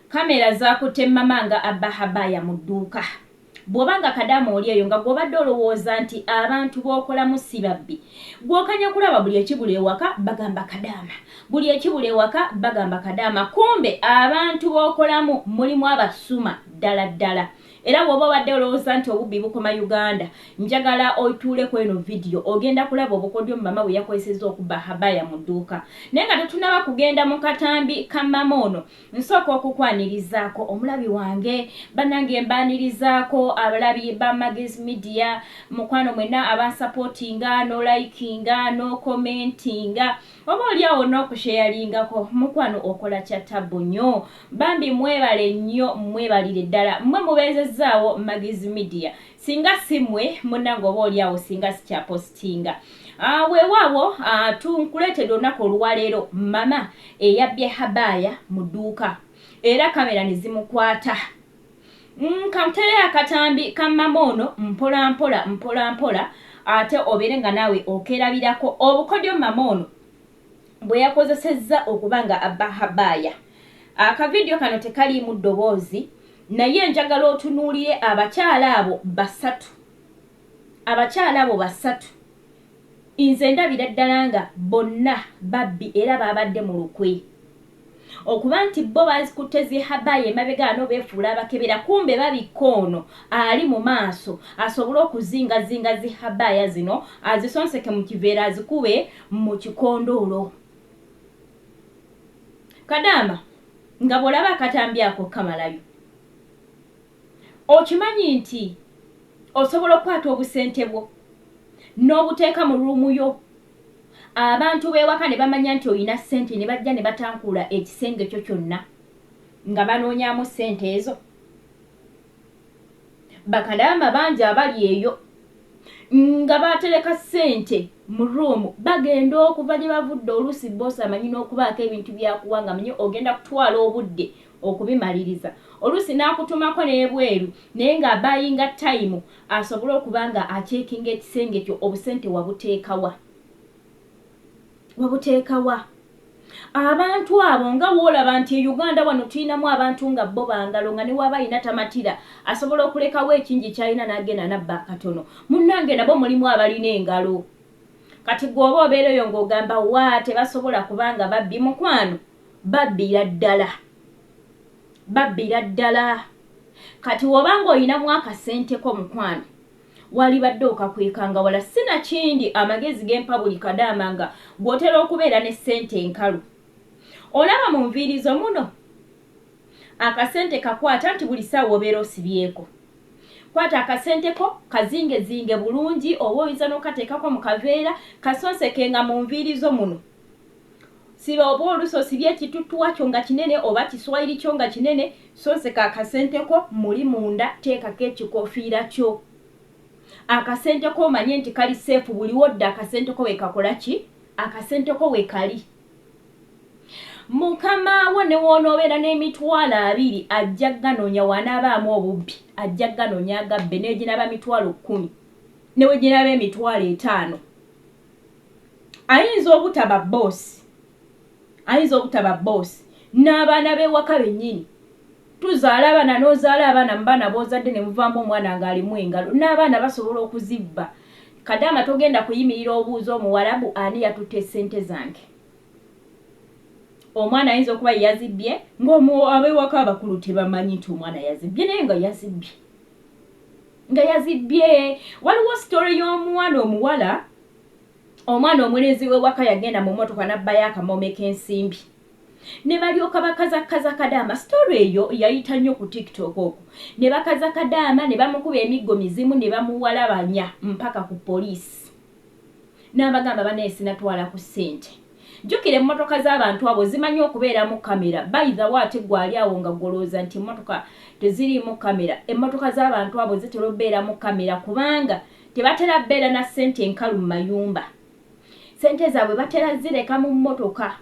kamera zakutte mama nga abba habaya mu dduuka. Bw'obanga Kadaama oli eyo nga gw'obadde olowooza nti abantu b'okolamu si babbi. Gw'okanya kulaba buli ekibula ewaka bagamba Kadaama. Buli ekibula ewaka bagamba Kadaama. Kumbe abantu b'okolamu mulimu abasuma ddala ddala. Era bw'oba obadde olowooza nti obubbi bukoma Uganda, njagala otuuleko eno vidiyo ogenda kulaba obukodyo mama bwe yakozesezza okubba habaya mu dduuka. Naye nga tetunaba kugenda mu katambi ka mama ono, nsooka okukwanirizaako omulabi wange, bannange mbaanirizaako abalabi ba Magezi Media, mukwano mwenna abasapootinga, n'olikinga, n'okomentinga, oba oliawo n'okusheyaringako, mukwano okola kya tabbu nnyo. Bambi mwebale nnyo, mwebalire ddala. Mmwe mubeezezzaawo Magezi Media. Singa simwe munnange oba oliawo singa sikyapositinga. Weewaawo tunkuleetedde olunaku olwaleero mama eyabbye habaya mu dduuka. Era kamera ne zimukwata. Kamutere akatambi ka mama ono mpola mpola ate obeere nga naawe okerabirako obukodyo mama ono bwe yakozesezza okubanga abba habaya. Akavidiyo kano tekaliimu ddoboozi, naye njagala otunuulire abakyala abo basatu. Abakyala abo basatu nze ndabira ddala nga bonna babbi era baabadde mu lukwe. Okuba nti bo bazikutte zi habaya emabega ano beefuula abakebera, kumbe babikka ono ali mu maaso asobole okuzingazinga zi habaya zino azisonseke mu kiveera azikube mu kikondoolo. Kadaama nga bw'olaba akatambi ako kamalayo, okimanyi nti osobola okukwata obusente bwo n'obuteeka mu ruumu yo, abantu beewaka ne bamanya nti olina ssente ne bajja ne batankuula ekisenge kyo kyonna nga banoonyaamu ssente ezo. Bakadaama bangi abali eyo nga batereka ssente mu ruumu bagenda okuva gye bavudde oluusi boosi amanyi n'okubaako ebintu byakuwa nga manyi ogenda kutwala obudde okubimaliriza. Oluusi n'akutumako n'ebweru naye ng'abayinga tayimu asobole okuba nga acekinga ekisenge kyo obusente wabuteekawa. Abantu abo nga woolaba nti Uganda wano tulinamu abantu nga bo bangalo nga ne waba alina tamatira asobola okulekawo ekingi kyalina n'agenda nabba akatono. Munnange nabo mulimu abalina engalo. Kati gw'oba obeera eyo ng'ogamba wa tebasobola kubanga babbi, mukwano babbira ddala. Kati wobanga olinamu akasenteko mukwano walibadde okakwekanga wala sinakindi amagezi gempa buli Kadaama nga gw'otera okubeera ne ssente enkalu. Olaba mu nviirizo muno akasente kakwata nti buli ssaawa obeera osibyeko. Kwata akasenteko kazingezinge bulungi, oba oyinza n'okateekako mu kaveera kasonsekenga mu nviirizo muno. Siba oba oluusi osibye ekitutuwa kyo nga kinene oba kiswayiri kyo nga kinene, sonseka akasenteko muli munda teekako ekikoofiira kyo. Akasenteko omanye nti kali seefu buli wodda akasenteko we kakola ki? Akasenteko we kali. Mukama wo ne wonoobeera n'emitwalo 2 ajja ganoonya wanaabaamu obubbi, ajja ganoonya agabbe n'eginaba mitwalo 10 ne we ginaba emitwalo 5. Ayinza obutaba boosi n'abaana b'ewaka bennyini. Tuzaala abaana n'ozaala abaana mu baana b'ozadde ne muvaamu omwana ng'alimu engalo n'abaana basobola okuzibba. Kadaama togenda kuyimirira obuuza omuwalabu ani yatutte ssente zange. Omwana ayinza okuba yazibbye ng'ab'ewaka abakulu tebamanyi nti omwana yazibbye naye nga yazibbye. Waliwo sitori y'omwana omuwala, omwana omulenzi w'ewaka yagenda mu mmotoka n'abbayo akamome k'ensimbi. Ne balyoka bakaza Kadaama. Sitori eyo yayita nnyo ku TikTok okwo. Ne bakaza Kadaama ne bamukuba emiggo mizimu ne bamuwalabanya mpaka ku poliisi. N'abagamba banaye sinatwala ku ssente. Jjukira emmotoka z'abantu abo zimanyi okubeeramu kamera. Bayiza waate gwali awo nga golooza nti emmotoka teziriimu kamera. Emmotoka z'abantu abo zitera obbeeramu kamera kubanga tebatera bbeera na ssente enkalu mu mayumba. Ssente zaabwe batera zireka mu mmotoka.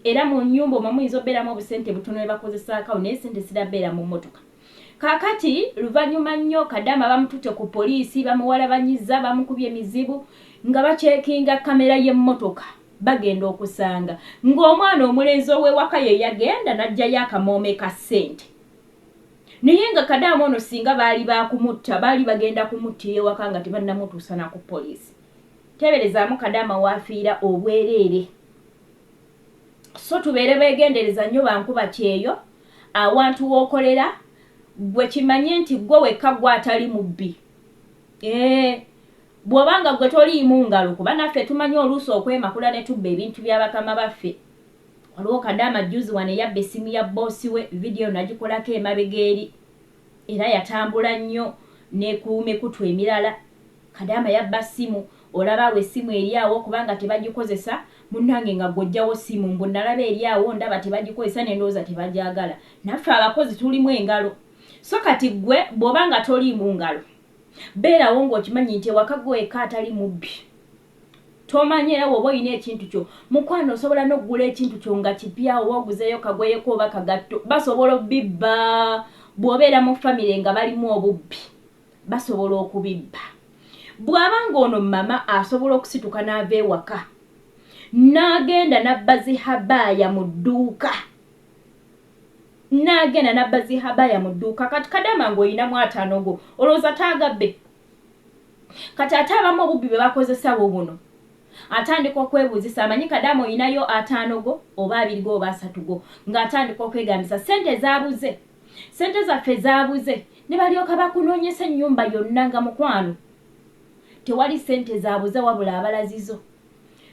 Era mu nnyumba omwo muyinza obbeeramu obusente butono ne bakozesaakawo naye ssente zirabbeera mu mmotoka. Kaakati luvannyuma nnyo Kadaama bamututte ku poliisi, bamuwalabanyiza, bamukubye emizibu nga bacekinga kamera y'emmotoka bagenda okusanga ng'omwana omulenzi ow'ewaka ye yagenda n'ajjayo akamoome ka ssente naye nga Kadaama ono singa baali bakumutta baali bagenda kumuttira ewaka nga tebannamutuusa na ku poliisi. Teberezaamu Kadaama waafiira obwereere. So tubeere beegendereza nnyo bankuba kyeyo awantu w'okolera gwe kimanye nti gwe wekka gwe atali mubbi. Bw'obanga gwe toliimu ngalo kuba naffe tumanyi oluusi okwemakula ne tubba ebintu bya bakama baffe. Waliwo Kadaama juzi wano yabba essimu ya boosi we, vidiyo nagikolako emabega eri era yatambula nnyo ne ku mikutu emirala. Kadaama yabba ssimu olaba we essimu eri awo kubanga tebagikozesa munnange nga gw'ojjawo ssimu mbu nalaba eri awo ndaba tebagikozesa ne ndowooza tebagyagala. Naffe abakozi tulimu engalo. So kati gwe bw'obanga toliimu ngalo beerawo ng'okimanyi nti ewaka gwe wekka atali mubbi. Tomanyi era bw'oba olina ekintu kyo mukwano osobola n'oggula ekintu kyo nga kipya oba oguzeeyo kagweyeko oba kagatto basobola obbibba. Bw'obeera mu famire nga balimu obubbi basobola okubibba. Bw'abanga ono mama asobola okusituka n'ava ewaka n'agenda n'abba zihabaaya mu dduuka. Kati Kadaama ng'oyinamu 5 go olowooza taagabbe. Kati ate abamu obubbi bwe bakozesa buno atandika okwebuuzisa amanyi Kadaama oyinayo 5 go oba 2 go oba 3 go ng'atandika okwegambisa sente zaabuze. Sente zaffe zaabuze ne balyoka bakunoonyesa ennyumba yonna nga mukwano tewali sente zaabuze wabula abalazizo.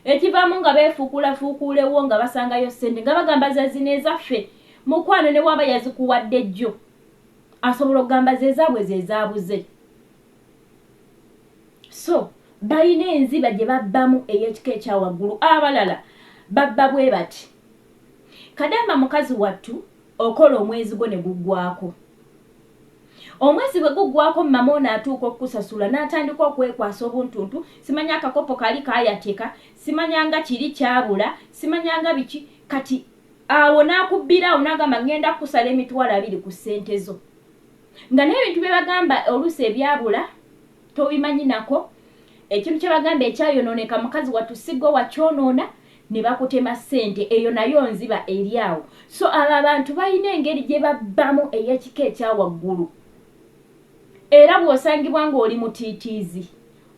Ekivaamu nga beefuukulafuukuulewo nga basangayo sente nga bagamba zazino ezaffe mukwano ne waba yazikuwadde jjo asobola okugamba zezaabwe zezaabuze. So balina enziba gye babbamu ey'ekika ekyawaggulu. Abalala babba bwe bati. Kadaama mukazi wattu okola omwezi gwo ne guggwako. Omwezi bwe guggwako mama ono atuuka okukusasula n'atandika okwekwasa obuntuntu. Simanya akakopo kali kaayateka, simanyanga kiri kyabula, simanyanga biki. Kati awo n'akubbira awo n'agamba ngenda kukusala emitwalo 2 ku ssente zo. Nga n'ebintu bye bagamba oluusi ebyabula tobimanyi nako. Ekintu kye bagamba ekyayonooneka mukazi wattu siggo wakyonoona ne bakutema ssente eyo nayo nziba eri awo. So abo abantu balina engeri gye babbamu ey'ekika ekyawaggulu. Era bw'osangibwa ng'oli mutiitiizi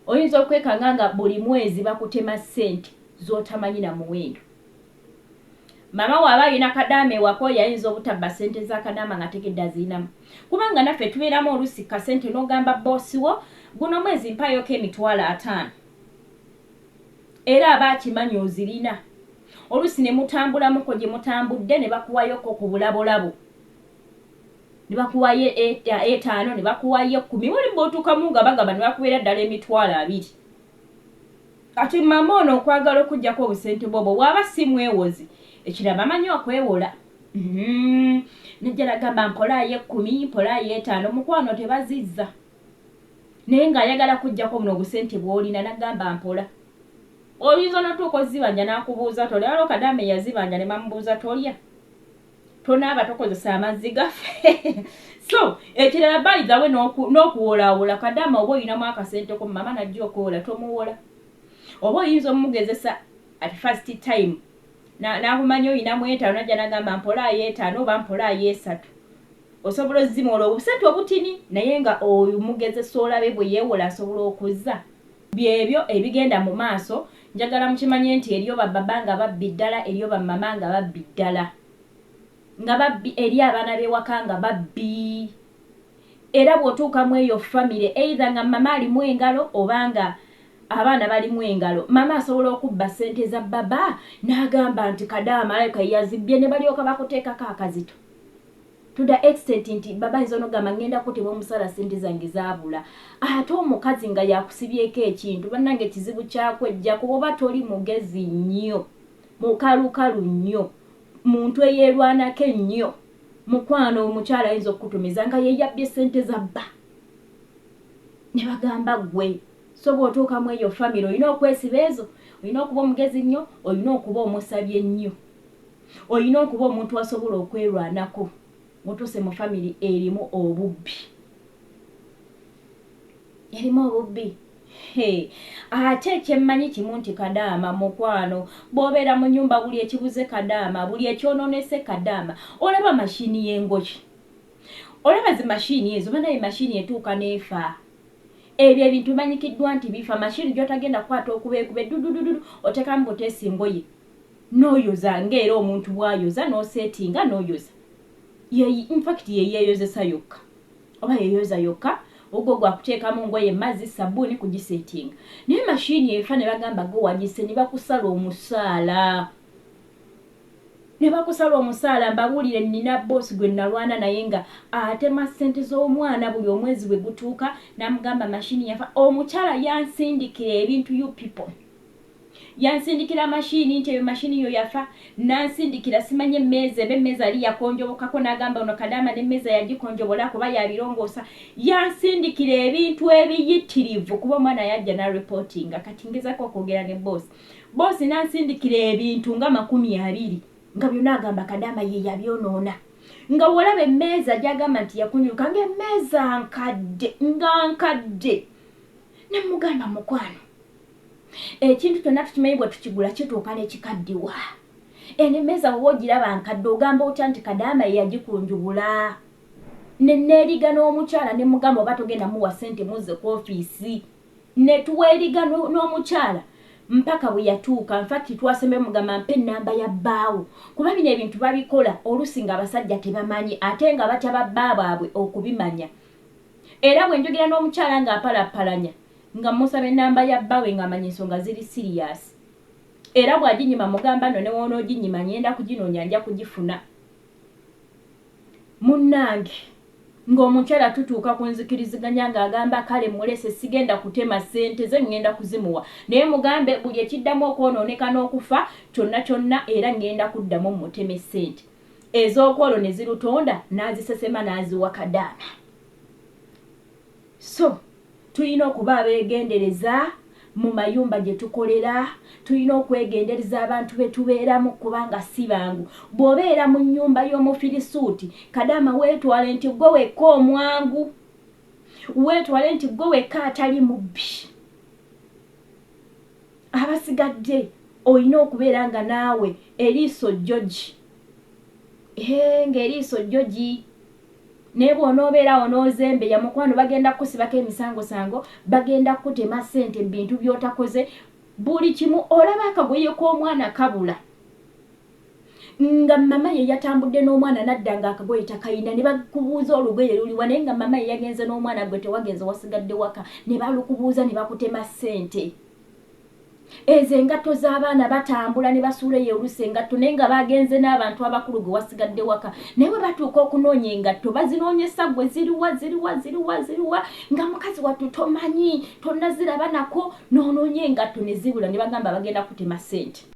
oyinza okwekanga nga buli mwezi bakutema ssente z'otamanyi na muwendo. Mama waba alina Kadaama ewaka yayinza obutabba ssente za Kadaama nga tegedde azirinamu. Kubanga naffe tubeeramu oluusi ka ssente n'ogamba boosi wo guno mwezi mpayoko emitwalo 5. Era aba akimanyi ozirina. Oluusi ne mutambulamuko gye mutambudde ne bakuwayoko ku bulabolabo. Ne bakuwayo 5 ne bakuwayo 10 wali bw'otuukamu nga bagamba ne bakubeera ddala emitwalo 2. Kati mama ono okwagala okugyako obusente bwobwo bw'aba si mwewozi ekiraba amanyi okwewola. Nejja nagamba mpolaayo 10 mpolaayo 5 mukwano tebazizza. Naye ng'ayagala kuggyako buno obusente bw'olina nagamba mpola. Oyinza n'otuuka ozibanja n'akubuuza tolya. Waliwo Kadaama yazibanja ne bamubuuza tolya. Tonaaba tokozesa amazzi gaffe. So ekirala bayizawe n'okuwolaawola. Kadaama oba oyinamu akasente ko mama najja okuwola tomuwola. Oba oyinza omugezesa at first time n'akumanyi oyinamu 5 najja nagamba mpolaayo 5 oba mpolaayo 3. Osobola ozimola obusente obutini naye nga omugezesa olabe bwe yeewola asobola okuzza. Byebyo ebigenda mu maaso njagala mukimanye nti eriyo babbaba nga babbi ddala eriyo bammama nga babbi ddala. Nga babbi eri abaana b'ewaka nga babbi. Era bw'otuukamu eyo famire either nga mama alimu engalo obanga abaana balimu engalo. Mama asobola okubba ssente za baba n'agamba nti Kadaama aleka yazibbye ne balyoka bakuteekako akazito. To the extent nti baba ayinza n'ogamba ngenda kutema omusala ssente zange zaabula. Ate omukazi nga yakusibyeko ekintu bannange ekizibu kyakwejja kuba oba toli mugezi nnyo mukalukalu nnyo muntu eyeerwanako ennyo mukwano omukyala ayinza okukutumiza nga yeeyabbye ssente za bba ne bagamba ggwe. So bw'otuukamu eyo famire olina okwesiba ezo. Olina okuba omugezi nnyo, olina okuba omusabye nnyo, olina okuba omuntu asobola okwerwanako mutuuse mu famire erimu obubbi. Erimu obubbi. ate kyemmanyi kimu nti Kadaama mukwano bw'obeera mu nnyumba buli ekibuze Kadaama buli ekyononese Kadaama olaba mashini y'engoki olaba zi mashini ezo banaye mashini etuuka neefa ebyo ebintu manyikiddwa nti bifa mashini gy'otagenda kukwata okubeekube dudududu otekamu buteesi ngoye n'oyoza ng'era omuntu bw'ayoza n'oseetinga n'oyoza infact yeeyeyozesa yokka oba yeeyoza yokka ogwo gwakuteekamu ngoye mazzi sabbuuni kugiseetinga naye mashini efa ne bagamba gowagise ne bakusala omusaala mbabuulire nina boosi gwe nalwana naye nga atema ssente z'omwana buli omwezi bwe gutuuka namugamba mashini yafa omukyala yansindikira ebintu you people yansindikira mashini nti eyo mashini yo yafa nansindikira simanye emmeeza eba emmeeza ali yakonjobokako n'agamba ono Kadaama n'emmeeza yagikonjobola kuba yabirongoosa yansindikira ebintu ebiyitirivu kuba omwana yajja na reportinga kati ngezako okwogera ne boosi nansindikira ebintu nga 20 nga byonna agamba Kadaama ye yabyonoona nga wolaba emmeeza gyagamba nti yakunyuka ng'emmeeza nkadde namugamba mukwano ekintu kyonna tukimanyi bwe tukigula kituuka n'ekikaddiwa emmeeza bw'oba ogiraba nkadde ogamba otya nti Kadaama ye yagikunjubula neeriga n'omukyala ne mugamba oba togenda muwa ssente muzze ku ofiisi ne tuweeriga n'omukyala mpaka bwe yatuuka nfakti twasembe mugamba mpe ennamba ya bbaawo kuba bino ebintu babikola oluusi nga abasajja tebamanyi ate nga batya babba baabwe okubimanya era bwe njogera n'omukyala ng'apalappalanya nga musaba ennamba ya bbaawe ng'amanya ensonga ziri siriyasi era bw'aginyima mugamba no ne woonooginyima nyenda kuginoonya nja kugifuna munnange ng'omukyala tutuuka ku nzikiriziganya ng'agamba kale mulese sigenda kutema ssente ze ngenda kuzimuwa naye mugambe buli ekiddamu okwonooneka n'okufa kyonna era ngenda kuddamu muteme ssente ez'okwolwo ne zirutonda n'azisesema n'aziwa Kadaama so tulina okuba abeegendereza mu mayumba gye tukolera tulina okwegendereza abantu be tubeeramu kubanga si bangu bw'obeera mu nnyumba y'omufirisuuti Kadaama weetwale nti gwe wekka omwangu weetwale nti gwe wekka atali mubbi abasigadde olina okubeera nga naawe eriiso jjogi ng'eriiso jjogi naye bw'onoobeerawo n'ozembeya mukwano bagenda kukusibako emisangosango bagenda kutema ssente mu bintu by'otakoze buli kimu olaba akagoye k'omwana kabula nga mama ye yatambudde n'omwana nadda nga akagoye takayina ne bakubuuza olugoye luliwa naye nga mama ye yagenze n'omwana gwe tewagenze wasigadde waka ne balukubuuza ne bakutema ssente ezo engatto z'abaana batambula ne basuula eyo oluusi engatto naye nga bagenze n'abantu abakulu gwe wasigadde waka naye bwe batuuka okunoonya engatto bazinoonyesa gwe ziriwa nga mukazi wattu tomanyi tonnaziraba nako n'onoonya engatto ne zibula ne bagamba bagenda kutema ssente